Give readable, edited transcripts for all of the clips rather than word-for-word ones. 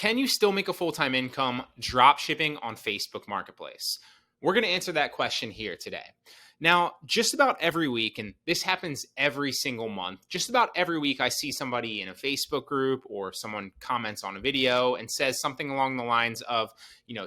Can you still make a full-time income drop shipping on Facebook Marketplace? We're going to answer that question here today. Now, just about every week, and this happens every single month, just about every week I see somebody in a Facebook group or someone comments on a video and says something along the lines of,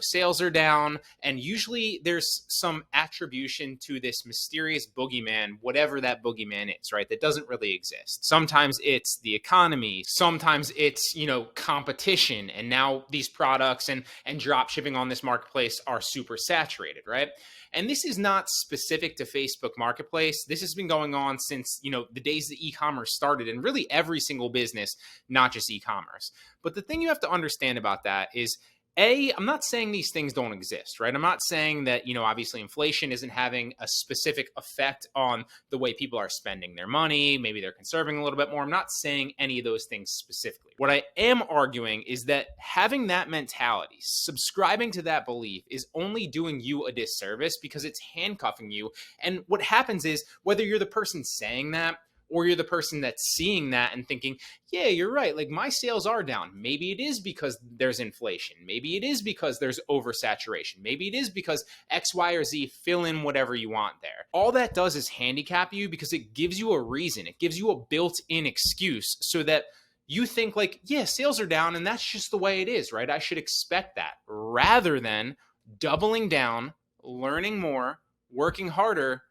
sales are down. And usually there's some attribution to this mysterious boogeyman, whatever that boogeyman is, right? That doesn't really exist. Sometimes it's the economy. Sometimes it's, competition. And now these products and drop shipping on this marketplace are super saturated, right? And this is not specific to Facebook Marketplace. This has been going on since, the days that e-commerce started, and really every single business, not just e-commerce. But the thing you have to understand about that is, I'm not saying these things don't exist, right? I'm not saying that, obviously inflation isn't having a specific effect on the way people are spending their money. Maybe they're conserving a little bit more. I'm not saying any of those things specifically. What I am arguing is that having that mentality, subscribing to that belief, is only doing you a disservice because it's handcuffing you. And what happens is, whether you're the person saying that, or you're the person that's seeing that and thinking, yeah, you're right, like my sales are down. Maybe it is because there's inflation. Maybe it is because there's oversaturation. Maybe it is because X, Y, or Z, fill in whatever you want there. All that does is handicap you because it gives you a reason. It gives you a built-in excuse so that you think like, yeah, sales are down and that's just the way it is, right? I should expect that, rather than doubling down, learning more, working harder,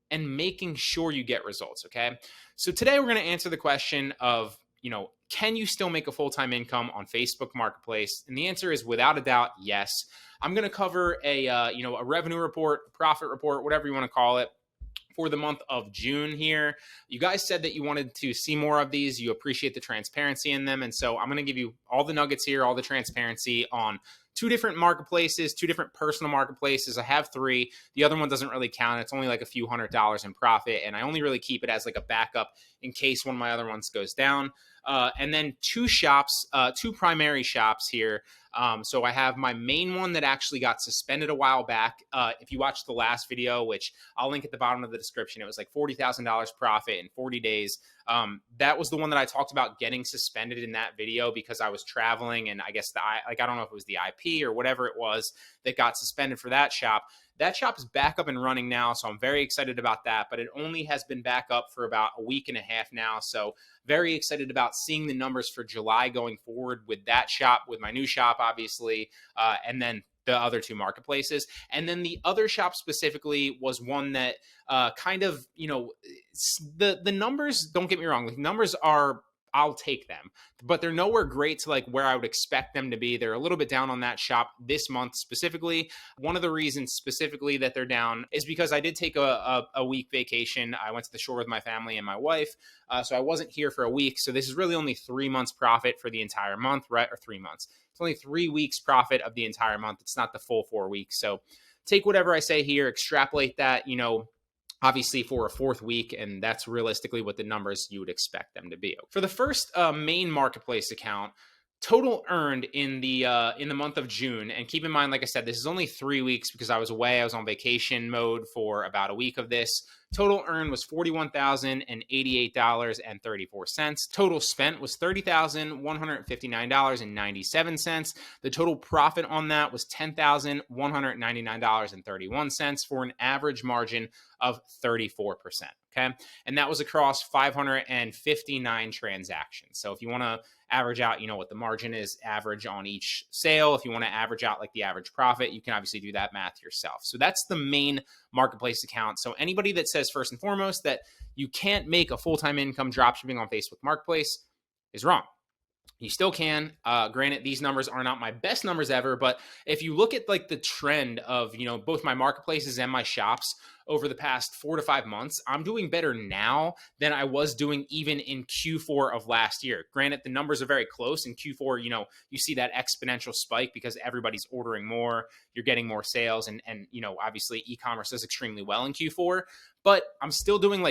and making sure you get results, okay? So today we're going to answer the question of, can you still make a full-time income on Facebook Marketplace? And the answer is, without a doubt, yes. I'm going to cover a revenue report, profit report, whatever you want to call it, for the month of June here. You guys said that you wanted to see more of these. You appreciate the transparency in them. And so I'm going to give you all the nuggets here, all the transparency on two different marketplaces, two different personal marketplaces. I have three. The other one doesn't really count. It's only like a few $100s in profit. And I only really keep it as like a backup in case one of my other ones goes down. And then two primary shops here. So I have my main one that actually got suspended a while back. If you watched the last video, which I'll link at the bottom of the description, it was like $40,000 profit in 40 days. That was the one that I talked about getting suspended in that video because I was traveling, and I guess I don't know if it was the IP or whatever it was that got suspended for that shop. That shop is back up and running now, so I'm very excited about that, but it only has been back up for about a week and a half now, so very excited about seeing the numbers for July going forward with that shop, with my new shop, obviously, and then the other two marketplaces. And then the other shop specifically was one that the numbers, don't get me wrong, the numbers are, I'll take them, but they're nowhere great to like where I would expect them to be. They're a little bit down on that shop this month specifically. One of the reasons specifically that they're down is because I did take a week vacation. I went to the shore with my family and my wife. So I wasn't here for a week. So this is really only 3 months profit for the entire month, right? Or 3 months. It's only 3 weeks profit of the entire month. It's not the full 4 weeks. So take whatever I say here, extrapolate that, obviously for a fourth week, and that's realistically what the numbers you would expect them to be. For the first main marketplace account, total earned in the month of June, and keep in mind, like I said, this is only 3 weeks because I was away. I was on vacation mode for about a week of this. Total earned was $41,088.34. Total spent was $30,159.97. The total profit on that was $10,199.31 for an average margin of 34%. Okay. And that was across 559 transactions. So if you want to average out, what the margin is average on each sale, if you want to average out like the average profit, you can obviously do that math yourself. So that's the main marketplace account. So anybody that says first and foremost that you can't make a full-time income dropshipping on Facebook Marketplace is wrong. You still can. Granted, these numbers are not my best numbers ever, but if you look at like the trend of, both my marketplaces and my shops over the past 4 to 5 months, I'm doing better now than I was doing even in Q4 of last year. Granted, the numbers are very close. In Q4, you see that exponential spike because everybody's ordering more, you're getting more sales, and obviously e-commerce does extremely well in Q4, but I'm still doing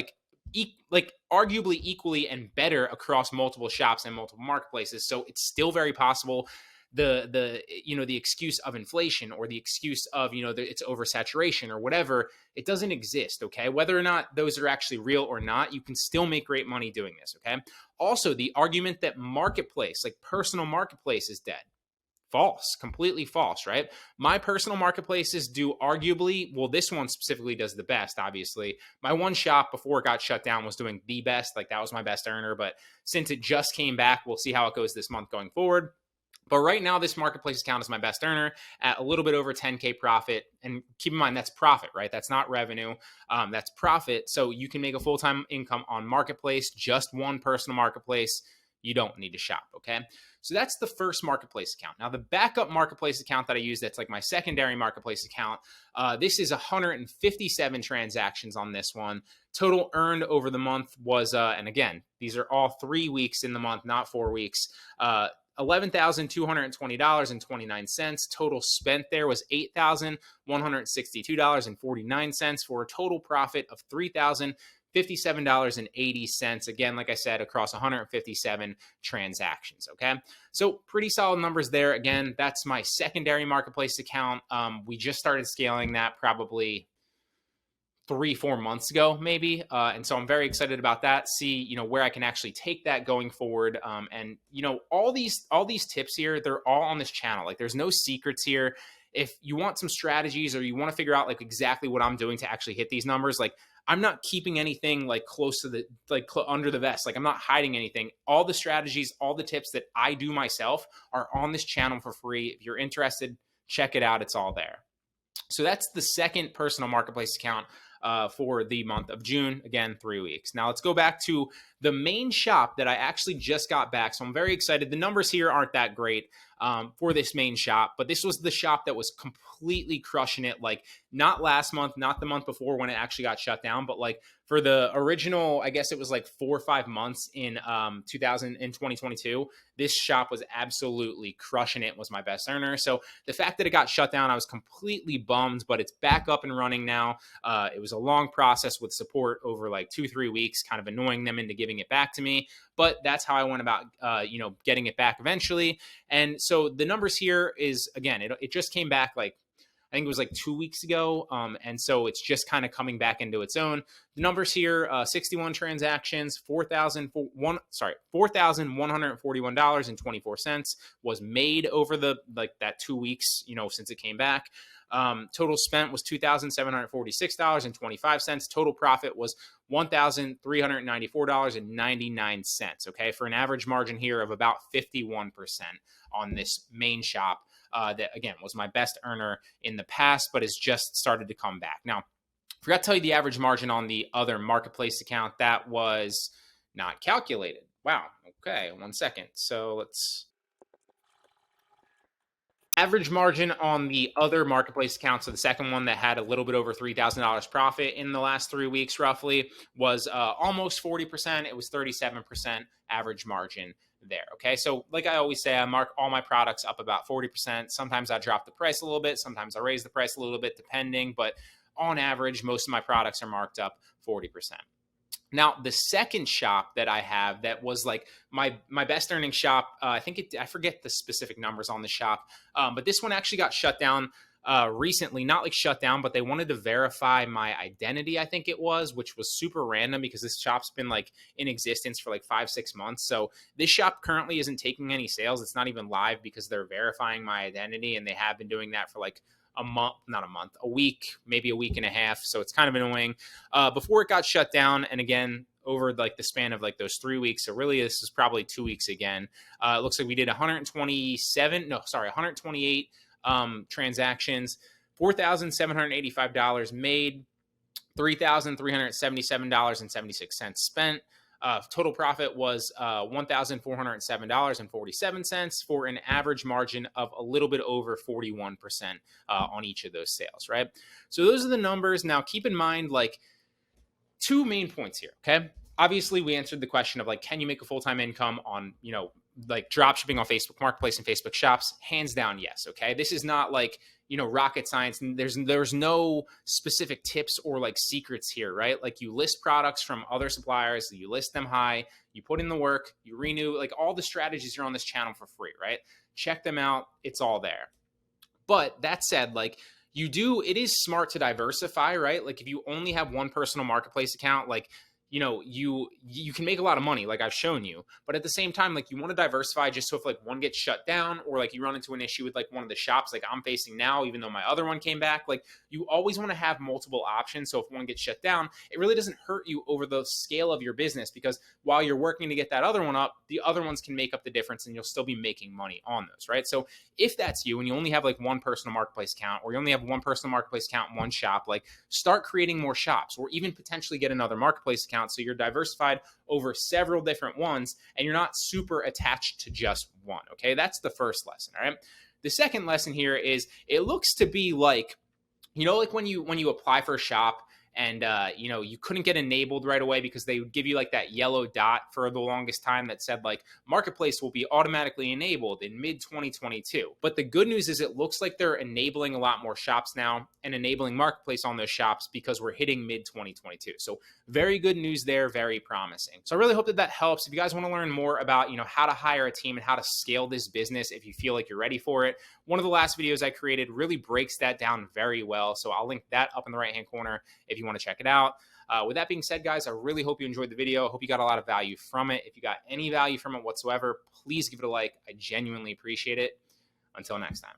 arguably equally and better across multiple shops and multiple marketplaces. So it's still very possible. The excuse of inflation or the excuse of, it's oversaturation or whatever, it doesn't exist. Okay. Whether or not those are actually real or not, you can still make great money doing this. Okay. Also, the argument that marketplace, like personal marketplace, is dead. false, completely false, right? My personal marketplaces do arguably, well, this one specifically does the best, obviously. My one shop before it got shut down was doing the best. Like that was my best earner. But since it just came back, we'll see how it goes this month going forward. But right now, this marketplace account is my best earner at a little bit over 10K profit. And keep in mind, that's profit, right? That's not revenue. That's profit. So you can make a full-time income on marketplace, just one personal marketplace. You don't need to shop, okay? So that's the first marketplace account. Now, the backup marketplace account that I use, that's like my secondary marketplace account, this is 157 transactions on this one. Total earned over the month was, and again, these are all 3 weeks in the month, not 4 weeks, $11,220.29. Total spent there was $8,162.49 for a total profit of $3,057.80. Again, like I said, across 157 transactions. Okay. So pretty solid numbers there. Again, that's my secondary marketplace account. We just started scaling that probably 3-4 months ago, maybe. And so I'm very excited about that. See, where I can actually take that going forward. And all these tips here, they're all on this channel. Like there's no secrets here. If you want some strategies or you want to figure out like exactly what I'm doing to actually hit these numbers, like I'm not keeping anything like close to the, under the vest. Like I'm not hiding anything. All the strategies, all the tips that I do myself are on this channel for free. If you're interested, check it out. It's all there. So that's the second personal marketplace account for the month of June. Again, 3 weeks. Now let's go back to the main shop that I actually just got back. So I'm very excited. The numbers here aren't that great for this main shop, but this was the shop that was completely crushing it. Like not last month, not the month before when it actually got shut down, but like for the original, I guess it was like 4 or 5 months in 2022, this shop was absolutely crushing it, was my best earner. So the fact that it got shut down, I was completely bummed, but it's back up and running now. It was a long process with support over like 2-3 weeks, kind of annoying them into giving it back to me. But that's how I went about, getting it back eventually. And so the numbers here is, again, it just came back like, I think it was like 2 weeks ago. And so it's just kind of coming back into its own. The numbers here, 61 transactions, $4,141.24 was made over that 2 weeks, since it came back. Total spent was $2,746.25. Total profit was $1,394.99. Okay. For an average margin here of about 51% on this main shop. That again was my best earner in the past, but has just started to come back. Now, forgot to tell you the average margin on the other marketplace account that was not calculated. Wow. Okay. 1 second. So let's. Average margin on the other marketplace account, so the second one that had a little bit over $3,000 profit in the last 3 weeks roughly, was almost 40%. It was 37% average margin there. Okay. So like I always say, I mark all my products up about 40%. Sometimes I drop the price a little bit. Sometimes I raise the price a little bit depending, but on average, most of my products are marked up 40%. Now, the second shop that I have that was like my best earning shop, I forget the specific numbers on the shop, but this one actually got shut down recently, not like shut down, but they wanted to verify my identity, I think it was, which was super random because this shop's been like in existence for like 5-6 months. So this shop currently isn't taking any sales. It's not even live because they're verifying my identity, and they have been doing that for like a week, maybe a week and a half. So it's kind of annoying. Before it got shut down, and again, over like the span of like those 3 weeks. So really this is probably 2 weeks again. It looks like we did 128 transactions, $4,785 made, $3,377.76 spent. Total profit was $1,407.47 for an average margin of a little bit over 41% on each of those sales, right? So those are the numbers. Now, keep in mind, like, 2 main points here, okay? Obviously, we answered the question of, like, can you make a full-time income on, like drop shipping on Facebook Marketplace and Facebook Shops? Hands down, yes, okay? This is not like, rocket science. There's no specific tips or like secrets here, right? Like you list products from other suppliers, you list them high, you put in the work, you renew, like all the strategies are on this channel for free, right? Check them out. It's all there. But that said, like it is smart to diversify, right? Like if you only have one personal marketplace account, like you can make a lot of money like I've shown you, but at the same time, like, you want to diversify just so if like one gets shut down, or like you run into an issue with like one of the shops like I'm facing now, even though my other one came back, like, you always want to have multiple options. So if one gets shut down, it really doesn't hurt you over the scale of your business, because while you're working to get that other one up, the other ones can make up the difference and you'll still be making money on those, right? So if that's you and you only have like one personal marketplace account, or you only have one personal marketplace account in one shop, like, start creating more shops, or even potentially get another marketplace account so you're diversified over several different ones and you're not super attached to just one. Okay, that's the first lesson. All right, the second lesson here is, it looks to be like, like when you apply for a shop and you couldn't get enabled right away because they would give you like that yellow dot for the longest time that said like marketplace will be automatically enabled in mid 2022. But the good news is, it looks like they're enabling a lot more shops now and enabling marketplace on those shops, because we're hitting mid 2022. So very good news there, very promising. So I really hope that that helps. If you guys want to learn more about how to hire a team and how to scale this business, if you feel like you're ready for it, one of the last videos I created really breaks that down very well. So I'll link that up in the right hand corner if you want to check it out. With that being said, guys, I really hope you enjoyed the video. I hope you got a lot of value from it. If you got any value from it whatsoever, please give it a like. I genuinely appreciate it. Until next time.